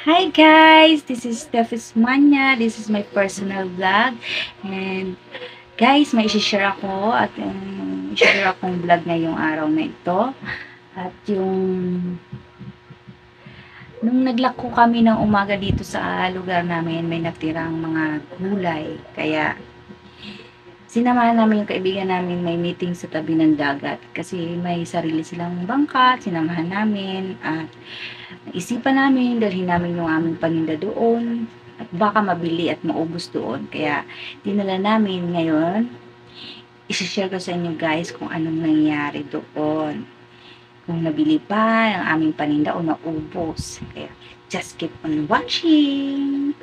Hi guys, this is Steffis Manya. This is my personal vlog. And guys, may isi-share ako at i-share akong vlog ngayong araw na ito. At nung naglako kami ng umaga dito sa lugar namin, may natirang mga gulay. Kaya sinamahan namin yung kaibigan namin may meeting sa tabi ng dagat. Kasi may sarili silang bangka, sinamahan namin at isipan namin, dalhin namin yung aming paninda doon at baka mabili at maubos doon. Kaya, dinala namin ngayon. Isishare ko sa inyo guys kung anong nangyari doon. Kung nabili pa ang aming paninda o naubos. Kaya, just keep on watching!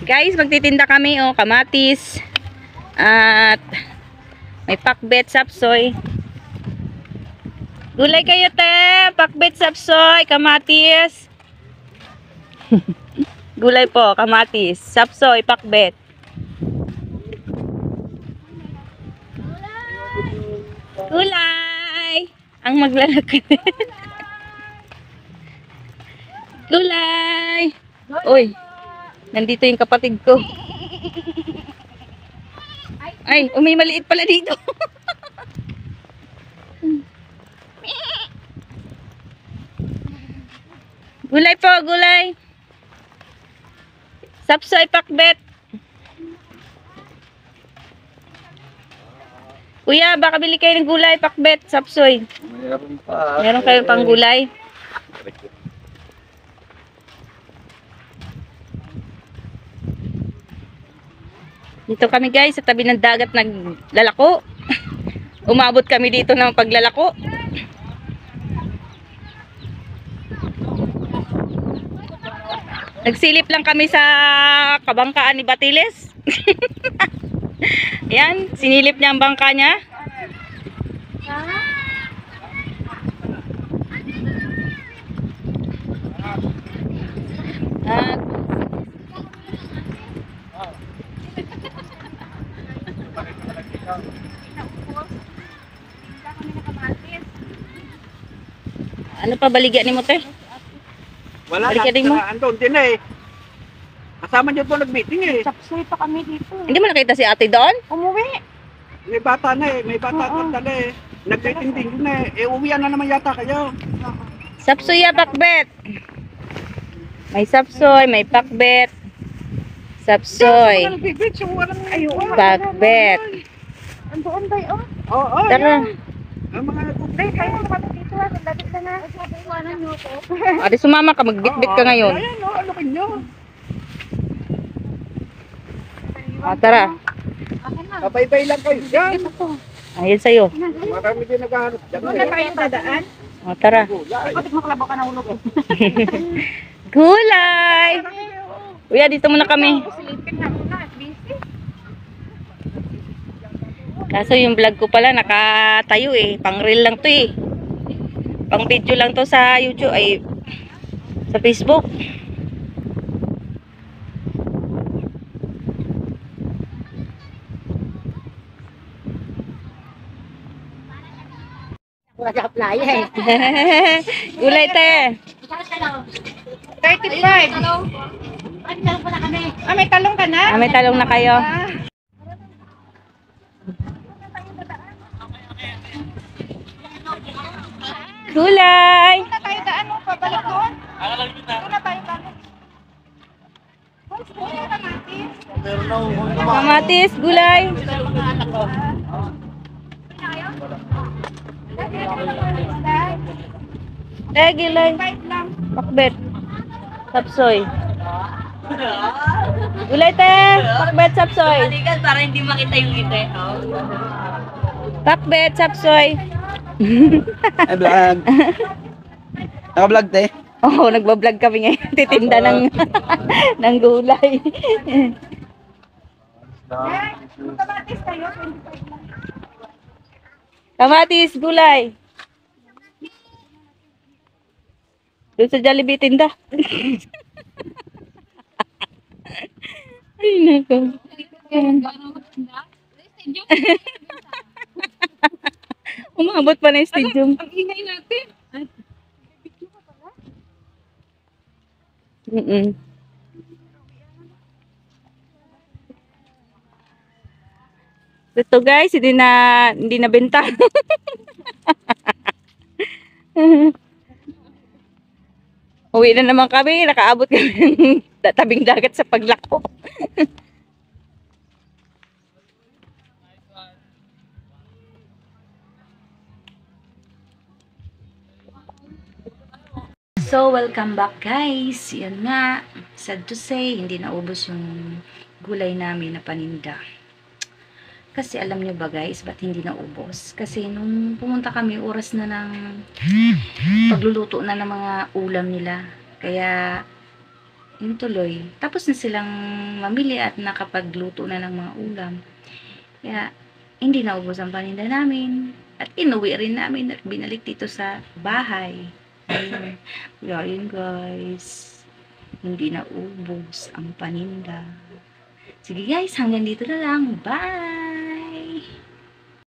Guys, magtitinda kami kamatis at may pakbet sapsoy. Gulay kayo te, pakbet sapsoy, kamatis. Gulay po, kamatis, sapsoy, pakbet. Gulay! Ang maglalakad. Gulay! Uy! Nandito yung kapatid ko. Ay, may maliit pala dito. Gulay po, gulay. Sapsoy, pakbet. Kuya, baka bili kayo ng gulay, pakbet, sapsoy. Meron pa. Meron kayo pang gulay? Dito kami guys, sa tabi ng dagat naglalako. Umabot kami dito ng paglalako. Nagsilip lang kami sa kabangkaan ni Batiles. Ayan, sinilip niya ang bangka niya. At ano pa baligyan ni mo te? Wala Balikan din mo. na. Andun din eh. Kasama niyo po nag-meeting eh. Sapsoy pa kami dito. Hindi mo nakita si ate doon? Umuwi. May bata na eh. May bata na eh. Nag-meeting din na eh. Uwian na naman yata kayo. Sapsoy ya pakbet. May sapsoy, may pakbet. Sapsoy. Nagbibit. So walang Pakbet. Andoon ba yun? Oo. Tara. Ang mga Day, kayo kami dito. Lapit ka na. Sabi ko, ano nyo ko? Ate sumama ka, magbitbit ka ngayon. Ayan o. Ano kanyo? Tara. Akin na. Kabaybay lang kayo. Yan. Ayun sa'yo. Marami din naghahanap. Doon na tayo dadaan. Tara. Ikaw, maklabo ka na ulog. Gulay! Kuya, dito muna kami. Silipin na muna. Busy. Kaso yung vlog ko pala nakatayo eh. Pang reel lang to eh. Pang video lang to sa YouTube ay sa Facebook. Wala ka playa eh. Gulay te. 35. Ay, talong pa na kami. Ah, may talong ka na? May talong na kayo. Gulay! Doon na tayo daan mo. Pabalik doon. Doon na tayo daan. Kamatis, gulay. Gulay. Pakbet. Sapsoy. Gulay te. Pakbet, sapsoy. Para hindi makita yung ite. Pakbet, sapsoy. Ay, vlog. Naka-vlog te. Oo, nagbablog kami ngayon. Titinda ng ng gulay. Kamatis tayo. 25 lang. Kamatis, gulay. Doon sa Jollibee tinda. Ay, nako. Umabot pa na yung stadium. Ang ingay natin. Mm-mm. Ito guys, hindi na benta. Uwi na naman kami, nakaabot kami ng tabing dagat sa paglako. So, welcome back guys. Yan nga, sad to say, hindi naubos yung gulay namin na paninda. Kasi alam nyo ba guys, ba't hindi naubos? Kasi nung pumunta kami, oras na ng pagluluto na ng mga ulam nila. Kaya, yun tuloy. Tapos na silang mamili at nakapagluto na ng mga ulam. Kaya, hindi naubos ang paninda namin. At inuwi rin namin at binalik dito sa bahay. Ayun. Yun guys. Hindi naubos ang paninda. Sige guys, hanggang dito na lang. Bye!